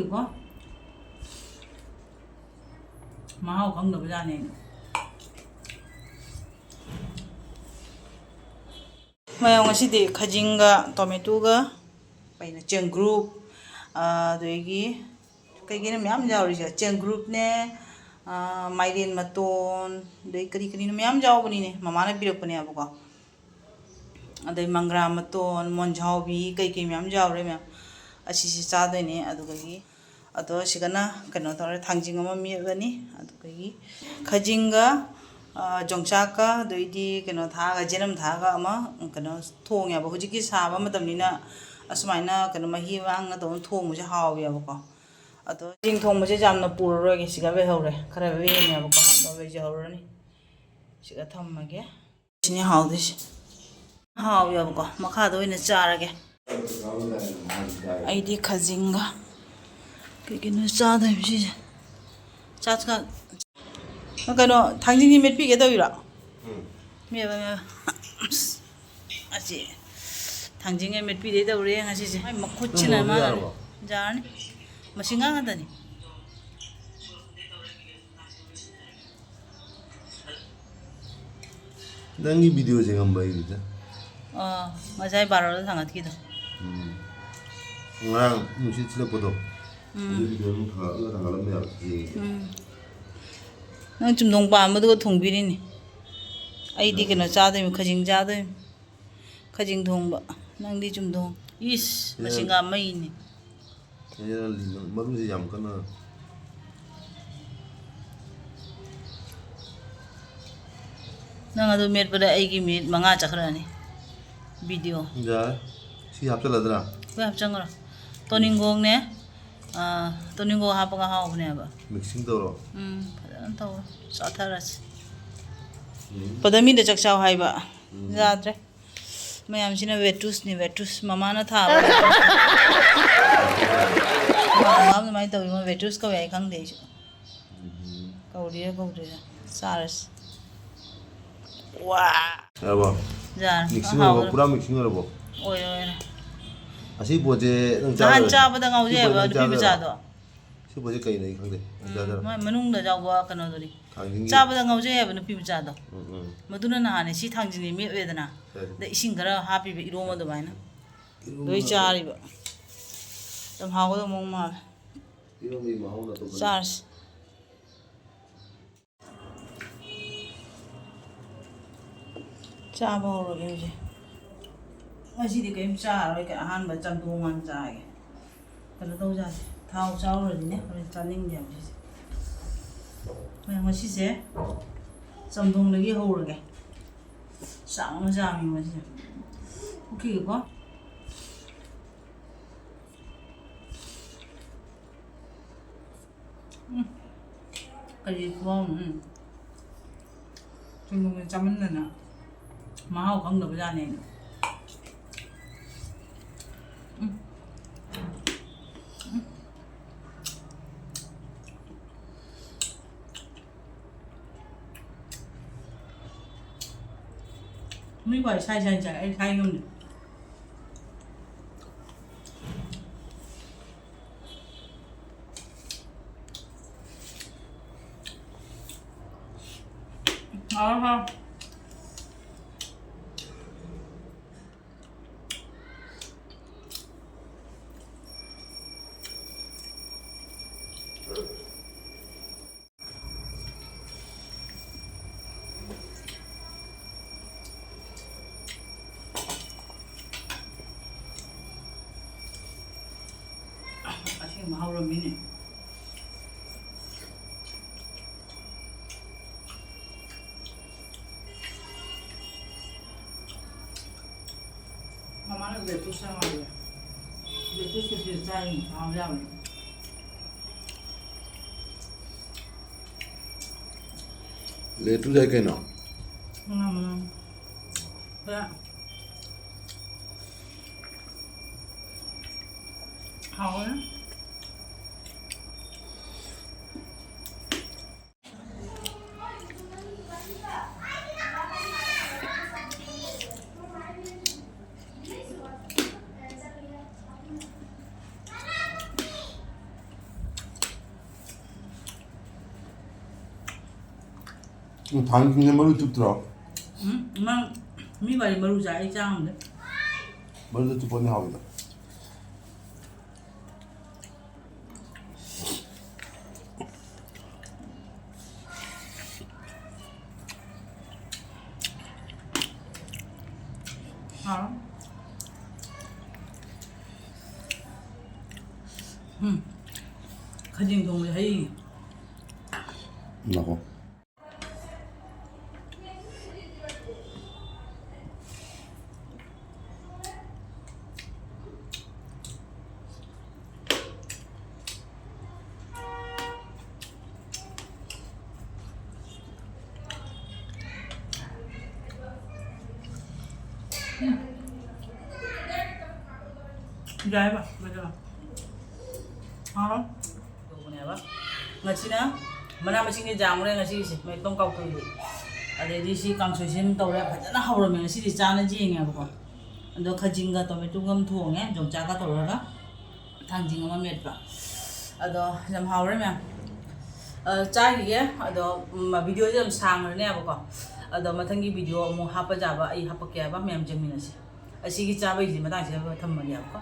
ꯃꯈꯣꯏꯒꯤꯀꯣ ꯃꯍꯥꯎ ꯈꯪꯗꯕꯖꯥꯠꯅꯦ ꯃꯌꯥꯝ ꯉꯁꯤꯗꯤ ꯈꯖꯤꯡꯒ ꯇꯣꯃꯦꯇꯣꯒ ꯀꯩꯅꯣ ꯆꯦꯡꯒ꯭ꯔꯨꯞ ꯑꯗꯒꯤ ꯀꯩꯀꯩꯅꯣ ꯃꯌꯥꯝ ꯌꯥꯎꯔꯤꯁꯦ ꯆꯦꯡꯒ꯭ꯔꯨꯞꯅꯦ ꯃꯥꯏꯔꯦꯟ ꯃꯇꯣꯟ ꯑꯗꯩ ꯀꯔꯤꯅꯣ ꯃꯌꯥꯝ ꯌꯥꯎꯕꯅꯤꯅꯦ ꯃꯃꯥꯅ ꯄꯤꯔꯛꯄꯅꯦꯕꯀꯣ ꯑꯗꯩ ꯃꯪꯒ꯭ꯔꯥ ꯃꯇꯣꯟ ꯃꯣꯟꯖꯥꯎꯕꯤ ꯀꯩꯀꯩ ꯃꯌꯥꯝ ꯌꯥꯎꯔꯦ ꯃꯌꯥꯝ ꯑꯁꯤꯁꯤ ꯆꯥꯗꯣꯏꯅꯦ ꯑꯗꯨꯒꯤ ꯑꯗꯣ ꯁꯤꯒꯅ ꯀꯩꯅꯣ ꯇꯧꯔꯦ ꯊꯥꯡꯖꯤꯡ ꯑꯃ ꯃꯦꯠꯂꯅꯤ ꯑꯗꯨꯒꯤ ꯈꯖꯤꯡꯒ ꯌꯣꯡꯆꯥꯛꯀ ꯑꯗꯩꯗꯤ ꯀꯩꯅꯣ ꯊꯥꯛꯑꯒ ꯖꯦꯔꯝ ꯊꯥꯛꯑꯒ ꯑꯃ ꯀꯩꯅꯣ ꯊꯣꯡꯉꯦꯕ ꯍꯧꯖꯤꯛꯀꯤ ꯁꯥꯕ ꯃꯇꯝꯅꯤꯅ ꯑꯁꯨꯃꯥꯏꯅ ꯀꯩꯅꯣ ꯃꯍꯤ ꯃꯥꯡꯅ ꯇꯧꯅ ꯊꯣꯡꯕꯁꯦ ꯍꯥꯎꯋꯦꯕꯀꯣ ꯑꯗꯣ ꯈꯖꯤꯡ ꯊꯣꯡꯕꯁꯦ ꯌꯥꯝꯅ ꯄꯨꯔꯔꯣꯏꯒꯦ ꯁꯤꯒ ꯂꯩꯍꯧꯔꯦ ꯈꯔ ꯂꯦꯝꯃꯦꯕꯀꯣ ꯑꯗꯣ ꯂꯩꯖꯍꯧꯔꯅꯤ ꯁꯤꯒ ꯊꯝꯃꯒꯦ ꯁꯤꯅꯤ ꯍꯥꯎꯗꯣꯏꯁꯦ ꯍꯥꯎꯋꯦꯕꯀꯣ ꯃꯈꯥꯗ ꯑꯣꯏꯅ ꯆꯥꯔꯒꯦ ꯑꯩꯗꯤ ꯈꯖꯤꯡꯒ ꯀꯩꯀꯩꯅꯣ ꯆꯥꯗꯣꯏꯕ ꯁꯤꯁꯦ ꯀꯩꯅꯣ ꯊꯥꯡꯖꯤꯡꯗꯤ ꯃꯦꯠꯄꯤꯒꯦ ꯇꯧꯔꯤꯔꯣ ꯃꯦꯠꯄ ꯑꯁꯤ ꯊꯥꯡꯖꯤꯡꯒ ꯃꯦꯠꯄꯤꯗꯦ ꯇꯧꯔꯦ ꯉꯁꯤꯁꯦ ꯃꯈꯨꯠꯁꯤꯅ ꯃꯥꯅ ꯌꯥꯔꯅꯤ ꯃꯁꯤꯡ ꯉꯥꯛꯇꯅꯤ ꯅꯪꯒꯤ ꯚꯤꯗꯤꯑꯣꯁꯦ ꯉꯝꯕ ꯑꯩꯒꯤꯗ ꯉꯁꯥꯏ ꯕꯥꯔꯣꯗ ꯊꯥꯡꯒꯠꯈꯤꯗꯣ ꯉꯔꯥꯡ ꯅꯨꯡꯁꯤꯠ ꯁꯤꯜꯂꯛꯄꯗꯣ ꯑꯗꯨ ꯚꯤꯗꯤꯑꯣ ꯑꯗꯨꯝ ꯊꯥꯡꯒꯠꯂꯝꯕ ꯌꯥꯕ ꯅꯪ ꯆꯨꯝꯊꯣꯡ ꯄꯥꯝꯕꯗꯨꯒ ꯊꯣꯡꯕꯤꯔꯤꯅꯤ ꯑꯩꯗꯤ ꯀꯩꯅꯣ ꯆꯥꯗꯣꯏꯅꯤ ꯈꯖꯤꯡ ꯆꯥꯗꯣꯏꯅꯤ ꯈꯖꯤꯡ ꯊꯣꯡꯕ ꯅꯪꯗꯤ ꯆꯨꯝꯊꯣꯡ ꯏꯁ ꯃꯁꯤꯡꯒ ꯃꯩꯅꯤ ꯃꯔꯨꯁꯦ ꯌꯥꯝ ꯀꯟꯅ ꯅꯪ ꯑꯗꯨ ꯃꯦꯠꯄꯗ ꯑꯩꯒꯤ ꯃꯤꯅꯤꯠ 5 ꯆꯠꯈ꯭ꯔꯅꯤ ꯚꯤꯗꯤꯑꯣ ꯌꯥꯔꯦ ꯁꯤ ꯍꯥꯞꯆꯜꯂꯗ꯭ꯔꯥ ꯍꯣꯏ ꯍꯥꯞꯆꯟꯈ꯭ꯔꯣ ꯇꯣꯅꯤꯡꯈꯣꯡꯅꯦ ꯇꯣꯅꯤꯡꯈꯣꯡ ꯍꯥꯞꯄꯒ ꯍꯥꯎꯕꯅꯦꯕ ꯃꯤꯛꯁꯤꯡ ꯇꯧꯔꯣ ꯐꯖꯅ ꯇꯧꯔꯣ ꯆꯥꯊꯔꯁꯤ ꯄꯗꯃꯤꯗ ꯆꯥꯛꯆꯥꯎ ꯍꯥꯏꯕ ꯌꯥꯗ꯭ꯔꯦ ꯃꯌꯥꯝꯁꯤꯅ ꯋꯦꯇꯨꯁꯅꯤ ꯋꯦꯇꯨꯁ ꯃꯃꯥꯅ ꯊꯥꯕ ꯑꯗꯨꯃꯥꯏꯅ ꯇꯧꯋꯤ ꯃꯣꯏ ꯋꯦꯇꯨꯁ ꯀꯧꯋꯦ ꯑꯩ ꯈꯪꯗꯦ ꯑꯩꯁꯨ ꯀꯧꯔꯤꯔ ꯀꯧꯗ꯭ꯔꯤꯔ ꯆꯥꯔꯁꯤ ꯋꯥ ꯌꯥꯔꯕꯣ ꯃꯤꯛꯁꯤꯡ ꯑꯣꯏꯔꯕꯣ ꯄꯨꯔꯥ ꯃꯤꯛꯁꯤꯡ ꯑꯣꯏꯔꯕꯣ ꯑꯣꯏꯔꯦ ꯑꯁꯤ ꯄꯣꯠꯁꯦ ꯅꯪ ꯅꯍꯥꯟ ꯆꯥꯗꯣꯏꯔꯥ ꯆꯥꯕꯗ ꯉꯥꯎꯖꯩꯑꯕ ꯅꯨꯄꯤ ꯃꯆꯥꯗꯣ ꯁꯤ ꯄꯣꯠꯁꯦ ꯀꯩꯅꯣ ꯑꯩ ꯈꯪꯗꯦ ꯃꯣꯏ ꯃꯅꯨꯡꯗ ꯌꯥꯎꯕ ꯀꯩꯅꯣꯗꯨꯅꯤ ꯊꯥꯡꯖꯤꯡꯒꯤ ꯆꯥꯕꯗ ꯉꯥꯎꯖꯩꯑꯕ ꯅꯨꯄꯤ ꯃꯆꯥꯗꯣ ꯃꯗꯨꯅ ꯅꯍꯥꯟꯅꯦ ꯁꯤ ꯊꯥꯡꯖꯤꯡꯁꯦ ꯃꯦꯠꯂꯦꯗꯅ ꯑꯗ ꯏꯁꯤꯡ ꯈꯔ ꯍꯥꯞꯄꯤꯕ ꯏꯔꯣꯝ ꯑꯗꯨꯃꯥꯏꯅ ꯂꯣꯏ ꯆꯥꯔꯤꯕ ꯌꯥꯝ ꯍꯥꯎꯒꯗꯧꯕ ꯃꯑꯣꯡ ꯃꯥꯜꯂꯦ ꯆꯥꯔꯁꯤ ꯆꯥꯕ ꯍꯧꯔꯒꯦ ꯍꯧꯖꯤꯛ ꯉꯁꯤꯗꯤ ꯀꯔꯤꯝ ꯆꯥꯔꯔꯣꯏ ꯑꯍꯥꯟꯕ ꯆꯝꯊꯣꯡ ꯍꯥꯟꯅ ꯆꯥꯒꯦ ꯀꯩꯅꯣ ꯇꯧꯖꯥꯠꯁꯦ ꯊꯥꯎ ꯆꯥꯎꯔꯗꯤꯅꯦ ꯍꯣꯔꯦꯟ ꯆꯥꯅꯤꯡꯗꯦꯕ ꯁꯤꯁꯦ ꯉꯁꯤꯁꯦ ꯆꯝꯊꯣꯡꯗꯒꯤ ꯍꯧꯔꯒꯦ ꯆꯥꯡꯅ ꯆꯥꯃꯤ ꯉꯁꯤꯁꯦ ꯑꯣꯀꯦꯀꯣ ꯀꯔꯤ ꯈꯨꯍꯥꯎꯅꯣ ꯆꯝꯊꯣꯡꯁꯦ ꯆꯥꯃꯟꯗꯅ ꯃꯍꯥꯎ ꯈꯪꯗꯕꯖꯥꯠꯅꯦ ꯃꯤ ꯈ꯭ꯋꯥꯏ ꯁꯥꯏ ꯑꯩ ꯁꯥꯏ ꯉꯝꯗꯦ ꯑꯁꯦꯡꯕ ꯍꯧꯔꯝꯃꯤꯅꯦ ꯃꯃꯥꯅ ꯂꯦꯇꯨꯁ ꯍꯥꯏꯕ ꯂꯦꯇꯨꯁꯀꯤ ꯆꯥꯏ ꯍꯥꯎꯖꯕꯅꯤ ꯂꯦꯇꯨꯁ ꯍꯥꯏ ꯀꯩꯅꯣ hào lắm. 당근에 머리 뜯더라. 응? 엄마 미발이 머루자 이 짱인데. 머리도 두 번에 하기다. 알아? 가진 동물 hay. 나고. Gaya ba? Gaya ba? Alright. Doon ba? Ngachina, mana-masing ni jamure ngasi si, may tong kau tuloy. Ade di si kang sosim tawre phajana hawrame ngasi di chana jinga ba ko. Ando khajinga tomato ngam thuonge jong chaga tawraga thangjing ama metpa. Ado jam hawrame chai ado video jam sang ne ba ko. Ado mathangi video mo hapa jaba ai hapa kya ba mem jamina si. Asigi chabai ji matang si ba thammani ba ko.